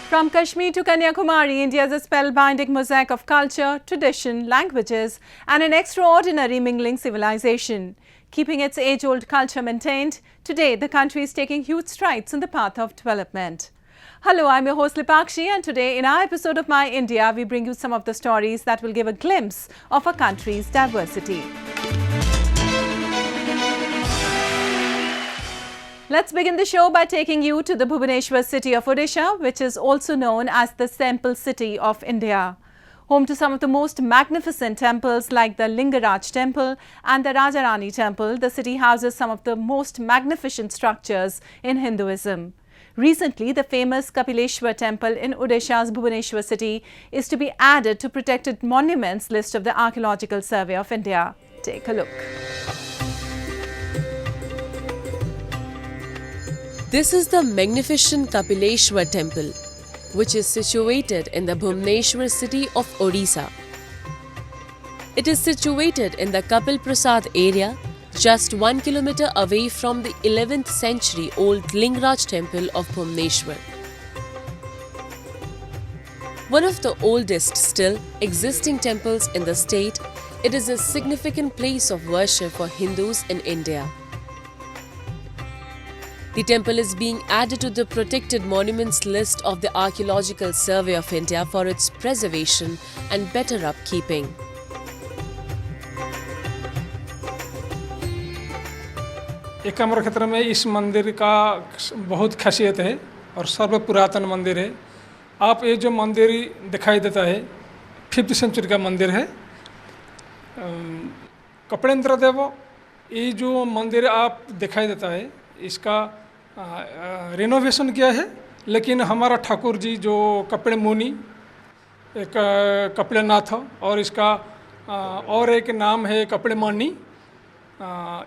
From Kashmir to Kanyakumari, India is a spellbinding mosaic of culture, tradition, languages and an extraordinary mingling civilization. Keeping its age-old culture maintained, today the country is taking huge strides in the path of development. Hello, I'm your host Lipakshi, and today in our episode of My India, we bring you some of the stories that will give a glimpse of our country's diversity. Let's begin the show by taking you to the Bhubaneswar city of Odisha, which is also known as the Temple City of India. Home to some of the most magnificent temples like the Lingaraj Temple and the Rajarani Temple, the city houses some of the most magnificent structures in Hinduism. Recently, the famous Kapileshwar Temple in Odisha's Bhubaneswar city is to be added to protected monuments list of the Archeological Survey of India. Take a look. This is the magnificent Kapileshwar Temple, which is situated in the Bhubaneswar city of Odisha. It is situated in the Kapil Prasad area, just 1 kilometer away from the 11th century old Lingaraj Temple of Bhubaneswar. One of the oldest still existing temples in the state, it is a significant place of worship for Hindus in India. The temple is being added to the protected monuments list of the Archeological Survey of India for its preservation and better upkeeping. Ekamra क्षेत्र में इस मंदिर का बहुत खासियत है और सर्व पुरातन मंदिर है। आप ये जो मंदिर दिखाई देता है 5th सेंचुरी का मंदिर है। कपिलेंद्र देव ये जो मंदिर आप दिखाई देता है इसका रिनोवेशन किया है, लेकिन हमारा ठाकुर जी जो कपिल मुनि एक कपिलनाथ और इसका और एक नाम है कपिल मणि,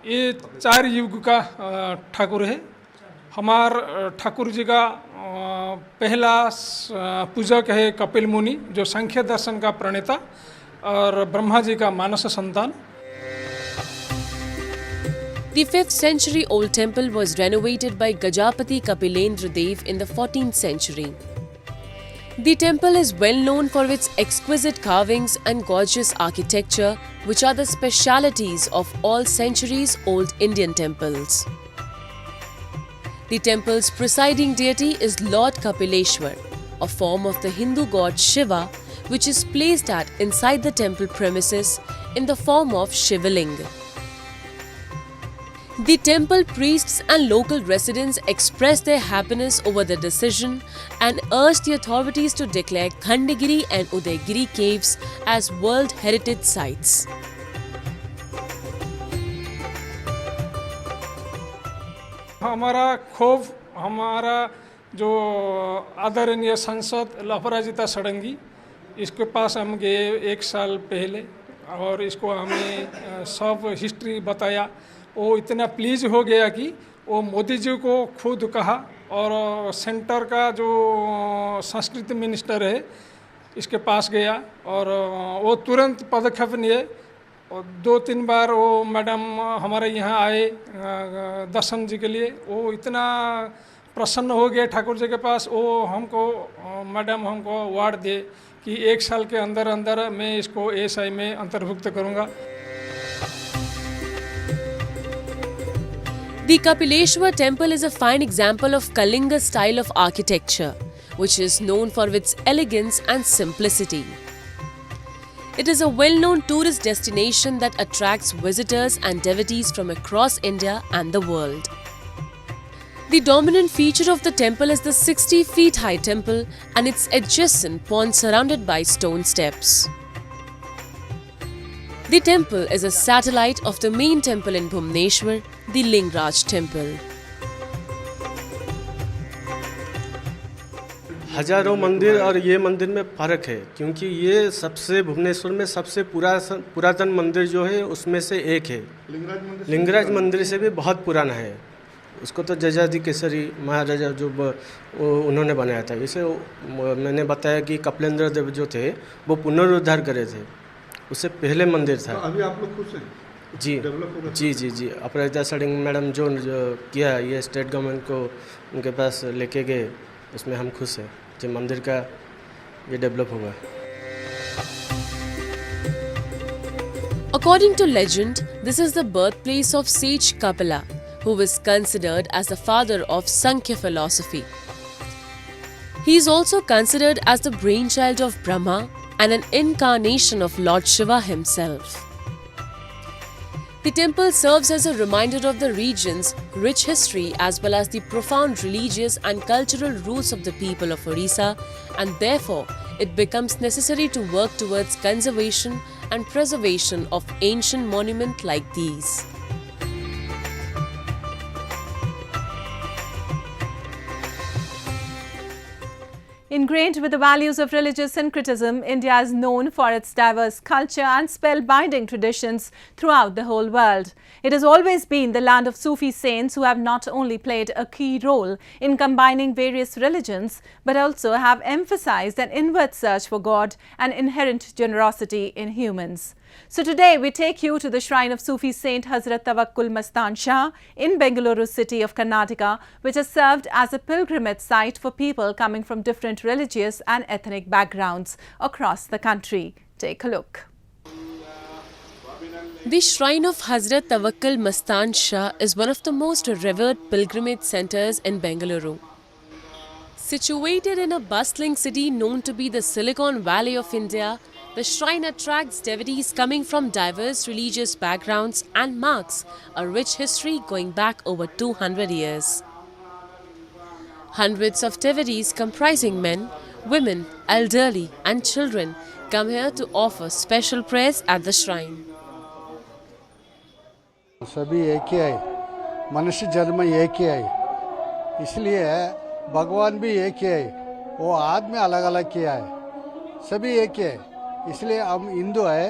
ये 4 युग का ठाकुर है। हमार ठाकुर जी का पहला पूजक है कपिल मुनि जो सांख्य दर्शन का प्रणेता और ब्रह्मा जी का मानस संतान। The 5th century old temple was renovated by Gajapati Kapilendra Dev in the 14th century. The temple is well known for its exquisite carvings and gorgeous architecture, which are the specialities of all centuries old Indian temples. The temple's presiding deity is Lord Kapileshwar, a form of the Hindu god Shiva, which is placed at inside the temple premises in the form of Shivalinga. The temple priests and local residents expressed their happiness over the decision and urged the authorities to declare Khandagiri and Udaygiri caves as World Heritage Sites. हमारा जो आदरणीय सांसद लफराजिता सडंगी इसके पास हम गए 1 साल पहले और इसको हमें सब हिस्ट्री बताया। वो इतना प्लीज हो गया कि वो मोदी जी को खुद कहा और सेंटर का जो संस्कृति मिनिस्टर है इसके पास गया और वो तुरंत पदक्षेप लिए और 2-3 बार वो मैडम हमारे यहाँ आए दर्शन जी के लिए। वो इतना प्रसन्न हो गए ठाकुर जी के पास, वो हमको मैडम हमको अवार्ड दे कि 1 साल के अंदर अंदर मैं इसको ASI में अंतर्भुक्त करूँगा। The Kapileshwar temple is a fine example of Kalinga style of architecture, which is known for its elegance and simplicity. It is a well-known tourist destination that attracts visitors and devotees from across India and the world. The dominant feature of the temple is the 60 feet high temple and its adjacent pond surrounded by stone steps. The temple is a satellite of the main temple in Bhubaneswar, the Lingaraj Temple. हजारों मंदिर और ये मंदिर में फ़र्क है, क्योंकि ये सबसे भुवनेश्वर में सबसे पुरातन मंदिर जो है उसमें से एक है। लिंगराज मंदिर से भी बहुत पुराना है। उसको तो जजादी केसरी महाराजा जो उन्होंने बनाया था। इसे मैंने बताया कि कपिलेंद्र देव जो थे वो पुनरुद्धार करे थे, उससे पहले मंदिर था। तो अभी आप लोग खुश हैं? जी अपराजिता सडिंग मैडम जो किया ये स्टेट गवर्नमेंट को उनके पास लेके गए, उसमें हम खुश हैं। तो मंदिर का ये डेवलप होगा। According to legend, this is the birthplace of sage Kapila, who is considered as the father of Sankhya philosophy. He is also considered as the brainchild of Brahma and an incarnation of Lord Shiva himself. The temple serves as a reminder of the region's rich history as well as the profound religious and cultural roots of the people of Odisha, and therefore it becomes necessary to work towards conservation and preservation of ancient monuments like these. Ingrained with the values of religious syncretism, India is known for its diverse culture and spellbinding traditions throughout the whole world. It has always been the land of Sufi saints who have not only played a key role in combining various religions, but also have emphasized an inward search for God and inherent generosity in humans. So today we take you to the shrine of Sufi saint Hazrat Tawakkal Mastan Shah in Bengaluru city of Karnataka, which has served as a pilgrimage site for people coming from different religious and ethnic backgrounds across the country. Take a look. The shrine of Hazrat Tawakkal Mastan Shah is one of the most revered pilgrimage centers in Bengaluru. Situated in a bustling city known to be the Silicon Valley of India, the shrine attracts devotees coming from diverse religious backgrounds and marks a rich history going back over 200 years. Hundreds of devotees comprising men, women, elderly and children come here to offer special prayers at the shrine. सभी एक ही है, मनुष्य जन्म एक ही है, इसलिए भगवान भी एक ही है, वो आदमी अलग अलग किया है, सभी एक ही है, इसलिए हम हिंदू है,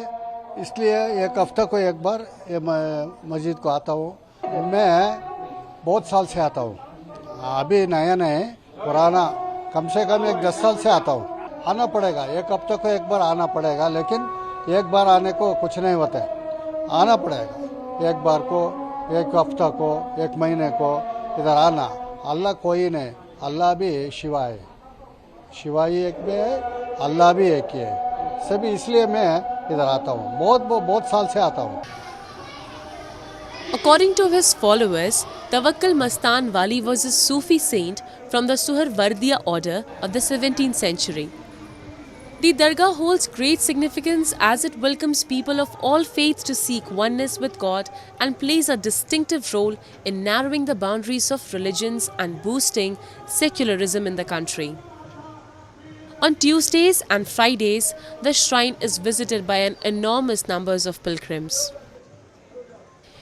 इसलिए एक हफ्ता को एक बार ये मस्जिद को आता हूँ। मैं बहुत साल से आता हूँ, अभी नया नया पुराना कम से कम 10 साल से आता हूँ। आना पड़ेगा, एक हफ्ता को एक बार आना पड़ेगा, लेकिन एक बार आने को कुछ नहीं होता है, आना पड़ेगा एक बार को, एक हफ्ता को, एक महीने को इधर आना। अल्लाह कोई नहीं, अल्लाह भी शिवा है, शिवा ही एक भी है, अल्लाह भी एक ही है, सभी इसलिए मैं इधर आता हूँ, बहुत साल से आता हूँ। According to his followers, Tawakkal Mastan Wali was a Sufi saint from the Suharwardiya order of the 17th century. The Dargah holds great significance as it welcomes people of all faiths to seek oneness with God and plays a distinctive role in narrowing the boundaries of religions and boosting secularism in the country. On Tuesdays and Fridays, the shrine is visited by an enormous numbers of pilgrims.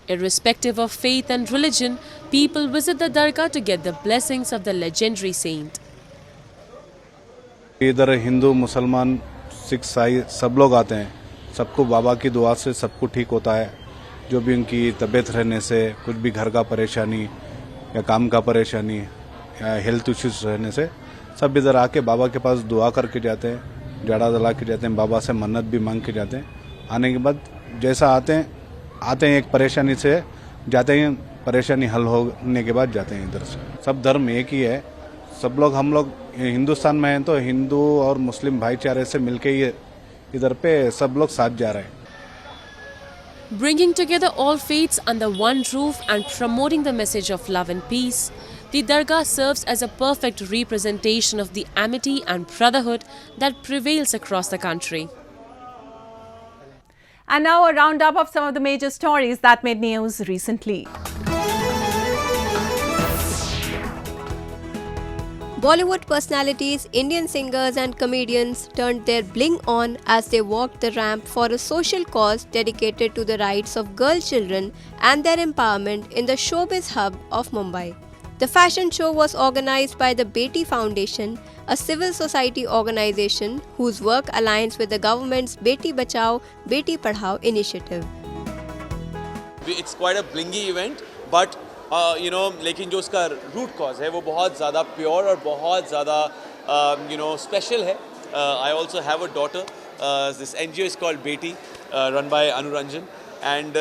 Irrespective of faith and religion, people visit the Dargah to get the blessings of the legendary saint. इधर हिंदू, मुसलमान, सिख, ईसाई सब लोग आते हैं। सबको बाबा की दुआ से सब कुछ ठीक होता है। जो भी उनकी तबीयत रहने से, कुछ भी घर का परेशानी या काम का परेशानी या हेल्थ इश्यूज रहने से सब इधर आके बाबा के पास दुआ करके जाते हैं, जड़ा जला के जाते हैं, बाबा से मन्नत भी मांग के जाते हैं। आने के बाद जैसा आते हैं एक परेशानी से जाते हैं, परेशानी हल होने के बाद जाते हैं इधर से। सब धर्म एक ही है, सब लोग हम लोग हिंदुस्तान में हैं तो हिंदू और मुस्लिम भाईचारे से मिलके ही इधर पे सब लोग साथ जा रहे हैं। Bringing together all faiths under one roof and promoting the message of love and peace, the Dargah serves as a perfect representation of the amity and brotherhood that prevails across the country. And now a roundup of some of the major stories that made news recently. Bollywood personalities, Indian singers and comedians turned their bling on as they walked the ramp for a social cause dedicated to the rights of girl children and their empowerment in the showbiz hub of Mumbai. The fashion show was organized by the Beti Foundation, a civil society organization whose work aligns with the government's Beti Bachao, Beti Padhao initiative. It's quite a blingy event, but लेकिन जो उसका root cause है वो बहुत ज़्यादा pure और बहुत ज़्यादा स्पेशल है. I also have a daughter. This NGO is called Beti, run by Anuranjan, and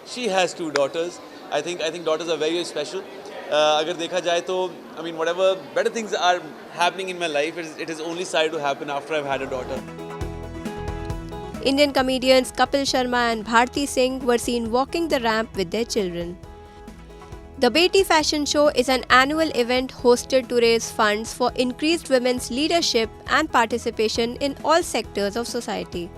she has 2 daughters. I think daughters are very, very special, अगर देखा जाए तो I mean whatever better things are happening in my life, it is only started to happen after I've had a daughter. Indian comedians Kapil Sharma and Bharti Singh were seen walking the ramp with their children. The Beti Fashion Show is an annual event hosted to raise funds for increased women's leadership and participation in all sectors of society.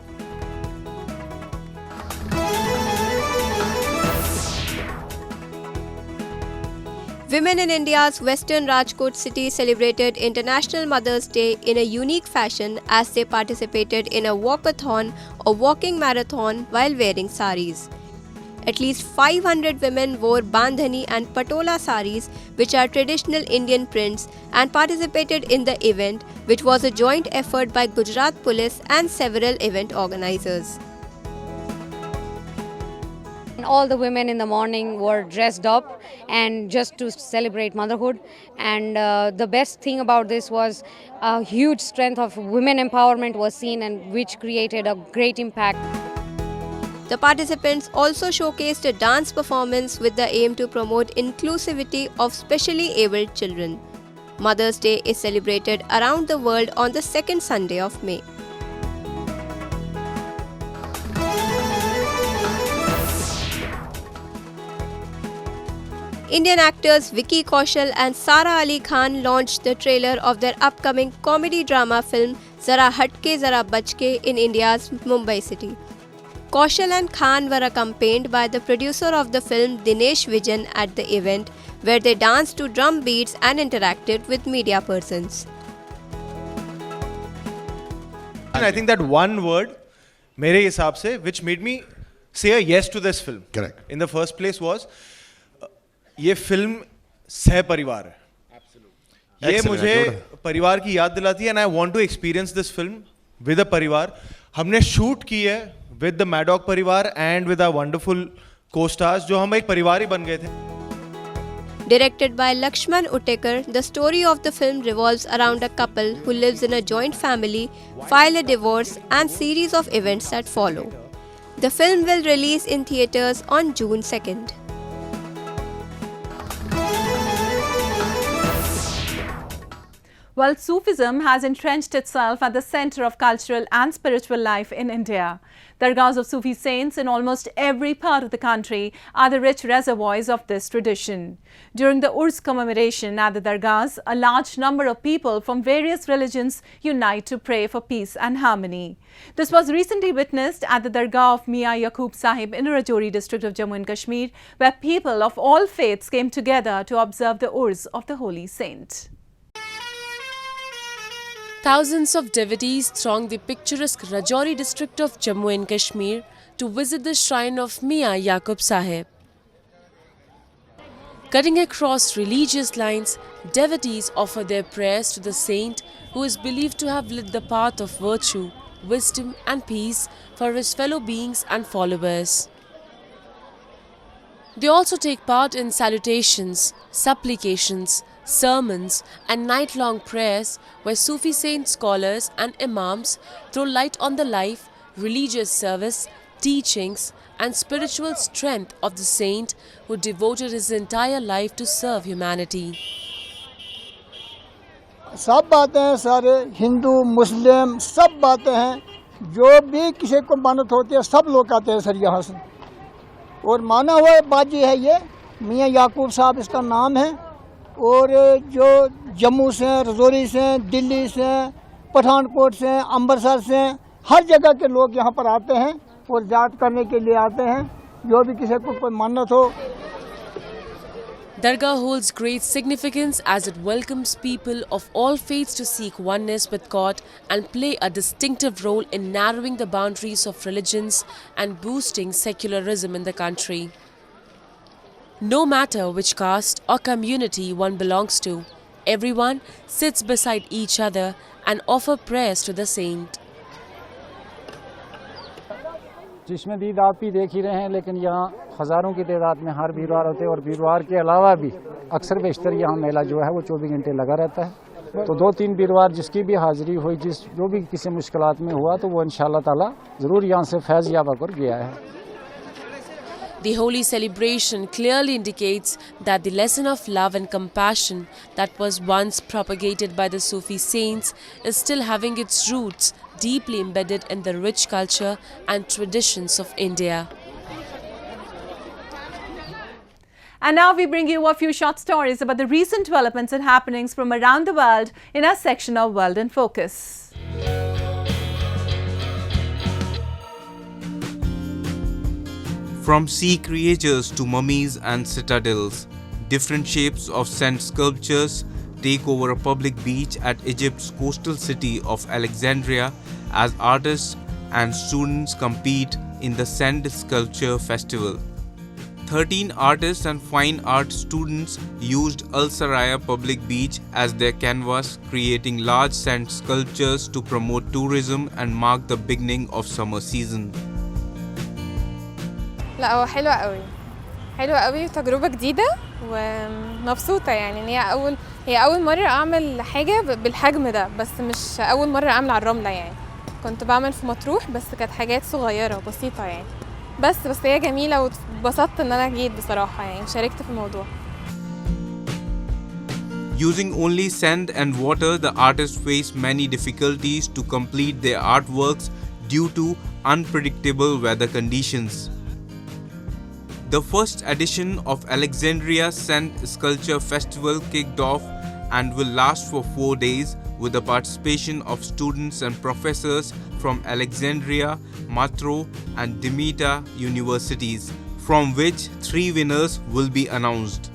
Women in India's western Rajkot city celebrated International Mother's Day in a unique fashion as they participated in a walkathon or walking marathon while wearing saris. At least 500 women wore bandhani and patola saris, which are traditional Indian prints, and participated in the event, which was a joint effort by Gujarat Police and several event organizers. All the women in the morning were dressed up and just to celebrate motherhood, and the best thing about this was a huge strength of women empowerment was seen, and which created a great impact. The participants also showcased a dance performance with the aim to promote inclusivity of specially abled children. Mother's Day is celebrated around the world on the second Sunday of May. Indian actors Vicky Kaushal and Sara Ali Khan launched the trailer of their upcoming comedy drama film Zara Hatke Zara Bachke in India's Mumbai city. Kaushal and Khan were accompanied by the producer of the film Dinesh Vijan at the event, where they danced to drum beats and interacted with media persons. I think that one word, मेरे हिसाब से, which made me say a yes to this film. Correct. In the first place was, ये film सह परिवार है. ये मुझे परिवार की याद दिलाती है, and I want to experience this film with a परिवार. हमने शूट की है with the Maddock परिवार and with our wonderful co-stars, जो हम एक परिवार ही बन गए थे. Directed by Lakshman Uttekar, the story of the film revolves around a couple who lives in a joint family, file a divorce, and series of events that follow. The film will release in theatres on June 2nd. Well, Sufism has entrenched itself at the center of cultural and spiritual life in India. Dargahs of Sufi saints in almost every part of the country are the rich reservoirs of this tradition. During the Urs commemoration at the Dargahs, a large number of people from various religions unite to pray for peace and harmony. This was recently witnessed at the Dargah of Mian Yakoob Sahib in Rajouri district of Jammu and Kashmir, where people of all faiths came together to observe the Urs of the holy saint. Thousands of devotees thronged the picturesque Rajouri district of Jammu and Kashmir to visit the shrine of Mian Yakoob Sahib. Cutting across religious lines, devotees offer their prayers to the saint who is believed to have lit the path of virtue, wisdom and peace for his fellow beings and followers. They also take part in salutations, supplications, sermons and night-long prayers where Sufi saint scholars and imams throw light on the life, religious service, teachings and spiritual strength of the saint who devoted his entire life to serve humanity. सब बातें हैं, सारे हिंदू मुस्लिम सब बातें हैं, जो भी किसी को मानत होती है सब लोग आते हैं सर यहाँ से. और माना हुआ बाजी है ये मियाँ याकूब साहब इसका नाम है. और जो जम्मू से, रजौरी से, दिल्ली से, पठानकोट से, अमृतसर से, हर जगह के लोग यहाँ पर आते हैं और याद करने के लिए आते हैं, जो भी किसी को कोई मन्नत हो. Dargah holds great significance as it welcomes people of all faiths to seek oneness with God and play a distinctive role in narrowing the boundaries of religions and boosting secularism in the country. No matter which caste or community one belongs to, everyone sits beside each other and offer prayers to the saint. जिसमें दीद आप भी देख ही रहे हैं, लेकिन यहाँ हज़ारों की तादाद में हर वीरवार होते हैं और वीरवार के अलावा भी अक्सर बेशतर यहाँ मेला जो है वो 24 घंटे लगा रहता है. तो 2-3 वीरवार जिसकी भी हाज़िरी हुई, जो भी किसी मुश्किलात में हुआ तो वो इंशाअल्लाह ताला ज़रूर यहाँ से फैज़ याब होकर गया है. The holy celebration clearly indicates that the lesson of love and compassion that was once propagated by the Sufi saints is still having its roots deeply embedded in the rich culture and traditions of India. And now we bring you a few short stories about the recent developments and happenings from around the world in our section of World in Focus. From sea creatures to mummies and citadels, different shapes of sand sculptures take over a public beach at Egypt's coastal city of Alexandria as artists and students compete in the Sand Sculpture Festival. 13 artists and fine art students used Al Saraya Public Beach as their canvas, creating large sand sculptures to promote tourism and mark the beginning of summer season. لا هو حلوة قوي وتجربة جديدة ومبسوطة يعني ان هي أول مرة أعمل حاجة بالحجم ده بس مش أول مرة أعمل على الرملة يعني كنت بعمل في مطروح بس كانت حاجات صغيرة بسيطة يعني بس هي جميلة واتبسطت ان انا جيت بصراحة يعني شاركت في الموضوع. Using only sand and water, the artists face many difficulties to complete their artworks due to unpredictable weather conditions. The first edition of Alexandria Sand Sculpture Festival kicked off and will last for 4 days with the participation of students and professors from Alexandria, Matro and Demeter universities, from which 3 winners will be announced.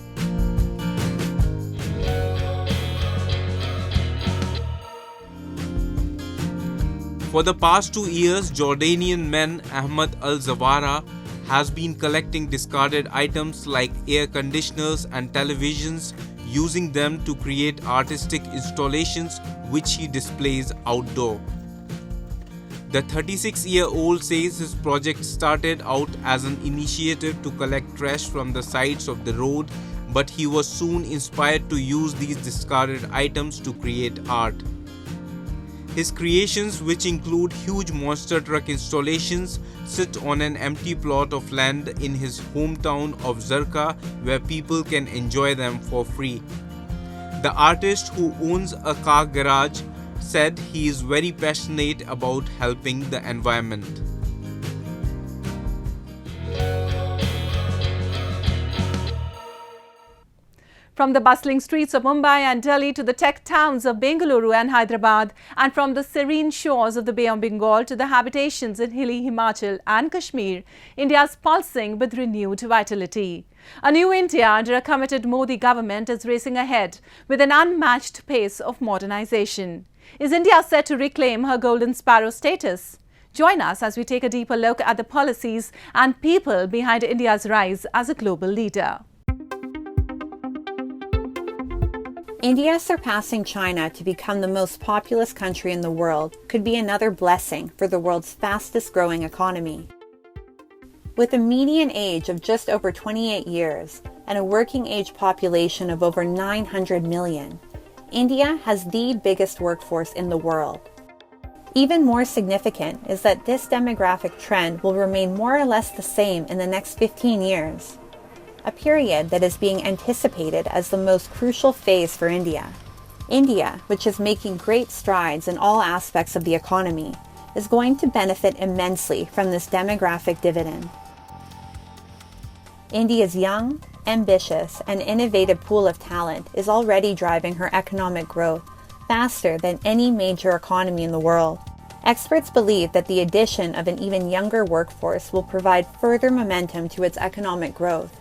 For the past 2 years, Jordanian man Ahmad Al-Zawara has been collecting discarded items like air conditioners and televisions, using them to create artistic installations which he displays outdoor. The 36-year-old says his project started out as an initiative to collect trash from the sides of the road, but he was soon inspired to use these discarded items to create art. His creations, which include huge monster truck installations, sit on an empty plot of land in his hometown of Zarqa, where people can enjoy them for free. The artist, who owns a car garage, said he is very passionate about helping the environment. From the bustling streets of Mumbai and Delhi to the tech towns of Bengaluru and Hyderabad, and from the serene shores of the Bay of Bengal to the habitations in hilly Himachal and Kashmir, India is pulsing with renewed vitality. A new India under a committed Modi government is racing ahead with an unmatched pace of modernization. Is India set to reclaim her golden sparrow status? Join us as we take a deeper look at the policies and people behind India's rise as a global leader. India surpassing China to become the most populous country in the world could be another blessing for the world's fastest growing economy. With a median age of just over 28 years and a working age population of over 900 million, India has the biggest workforce in the world. Even more significant is that this demographic trend will remain more or less the same in the next 15 years. A period that is being anticipated as the most crucial phase for India. India, which is making great strides in all aspects of the economy, is going to benefit immensely from this demographic dividend. India's young, ambitious, and innovative pool of talent is already driving her economic growth faster than any major economy in the world. Experts believe that the addition of an even younger workforce will provide further momentum to its economic growth.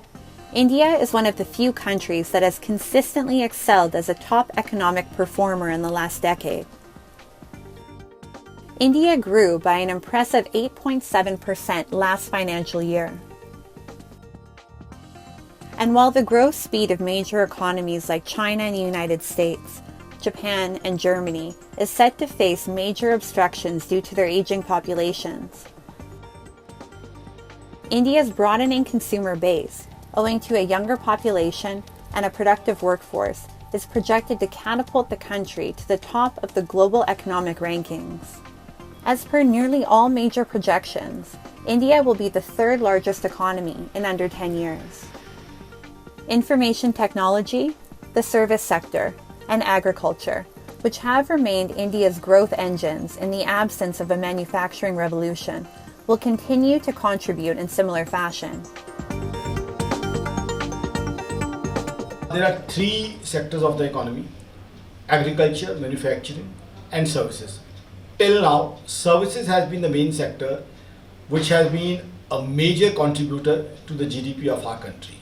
India is one of the few countries that has consistently excelled as a top economic performer in the last decade. India grew by an impressive 8.7% last financial year. And while the growth speed of major economies like China and the United States, Japan and Germany is set to face major obstructions due to their aging populations, India's broadening consumer base, owing to a younger population and a productive workforce, is projected to catapult the country to the top of the global economic rankings. As per nearly all major projections, India will be the third largest economy in under 10 years. Information technology, the service sector, and agriculture, which have remained India's growth engines in the absence of a manufacturing revolution, will continue to contribute in similar fashion. There are three sectors of the economy: agriculture, manufacturing, and services. Till now, services has been the main sector which has been a major contributor to the GDP of our country.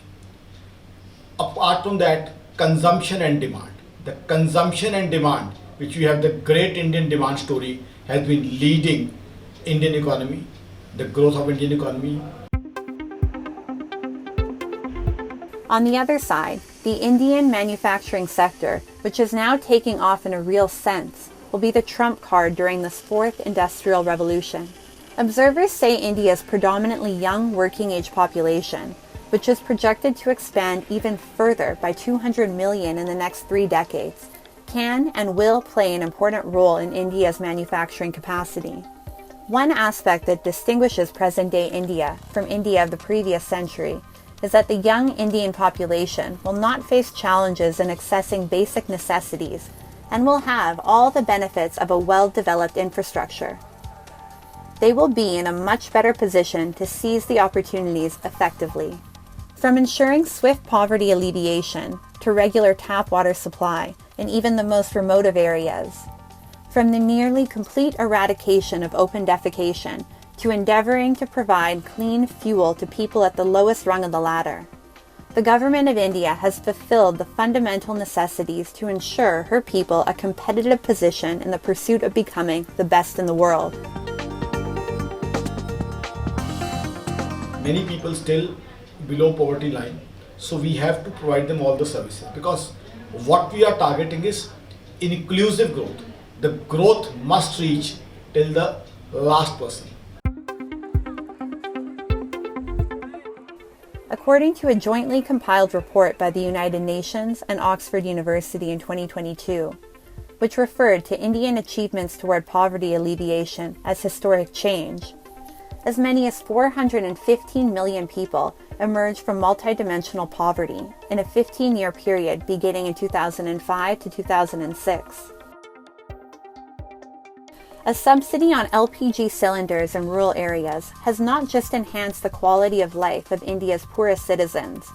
Apart from that, consumption and demand. The consumption and demand, which we have the great Indian demand story, has been leading Indian economy, the growth of Indian economy. On the other side, the Indian manufacturing sector, which is now taking off in a real sense, will be the trump card during this fourth industrial revolution. Observers say India's predominantly young working-age population, which is projected to expand even further by 200 million in the next 3 decades, can and will play an important role in India's manufacturing capacity. One aspect that distinguishes present-day India from India of the previous century is that the young Indian population will not face challenges in accessing basic necessities and will have all the benefits of a well-developed infrastructure. They will be in a much better position to seize the opportunities effectively. From ensuring swift poverty alleviation to regular tap water supply in even the most remote of areas, from the nearly complete eradication of open defecation to endeavoring to provide clean fuel to people at the lowest rung of the ladder, the government of India has fulfilled the fundamental necessities to ensure her people a competitive position in the pursuit of becoming the best in the world. Many people still below poverty line, so we have to provide them all the services, because what we are targeting is inclusive growth. The growth must reach till the last person. According to a jointly compiled report by the United Nations and Oxford University in 2022, which referred to Indian achievements toward poverty alleviation as historic change, as many as 415 million people emerged from multidimensional poverty in a 15-year period beginning in 2005 to 2006. A subsidy on LPG cylinders in rural areas has not just enhanced the quality of life of India's poorest citizens,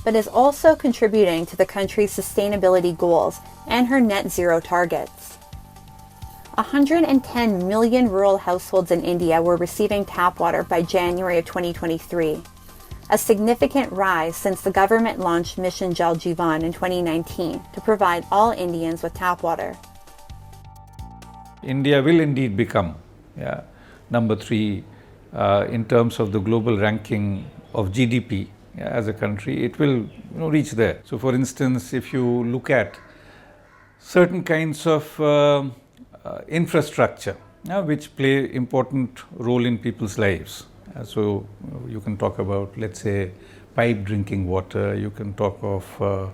but is also contributing to the country's sustainability goals and her net zero targets. 110 million rural households in India were receiving tap water by January of 2023, a significant rise since the government launched Mission Jal Jeevan in 2019 to provide all Indians with tap water. India will indeed become number 3 in terms of the global ranking of GDP as a country. It will reach there. So for instance, if you look at certain kinds of infrastructure which play important role in people's lives. So you can talk about, let's say, pipe drinking water, you can talk of,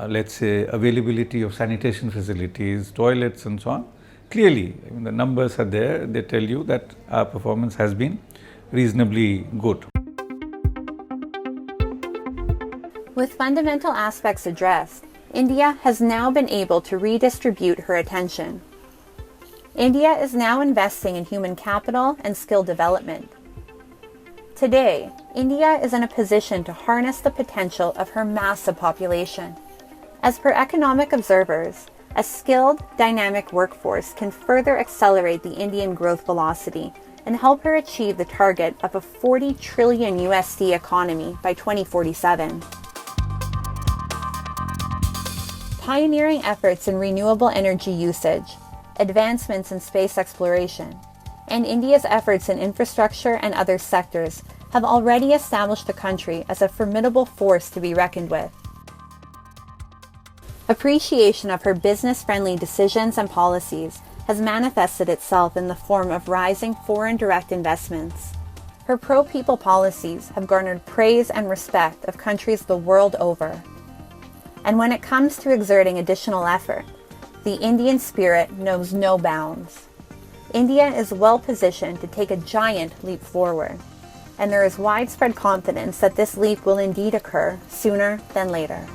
let's say, availability of sanitation facilities, toilets and so on. Clearly, the numbers are there, they tell you that our performance has been reasonably good. With fundamental aspects addressed, India has now been able to redistribute her attention. India is now investing in human capital and skill development. Today, India is in a position to harness the potential of her massive population. As per economic observers, a skilled, dynamic workforce can further accelerate the Indian growth velocity and help her achieve the target of a 40 trillion USD economy by 2047. Pioneering efforts in renewable energy usage, advancements in space exploration, and India's efforts in infrastructure and other sectors have already established the country as a formidable force to be reckoned with. Appreciation of her business-friendly decisions and policies has manifested itself in the form of rising foreign direct investments. Her pro-people policies have garnered praise and respect of countries the world over. And when it comes to exerting additional effort, the Indian spirit knows no bounds. India is well positioned to take a giant leap forward, and there is widespread confidence that this leap will indeed occur sooner than later.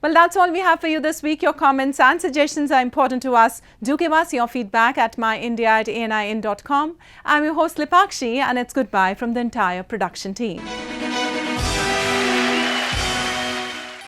Well, that's all we have for you this week. Your comments and suggestions are important to us. Do give us your feedback at myindia@anin.com. I'm your host Lipakshi, and it's goodbye from the entire production team.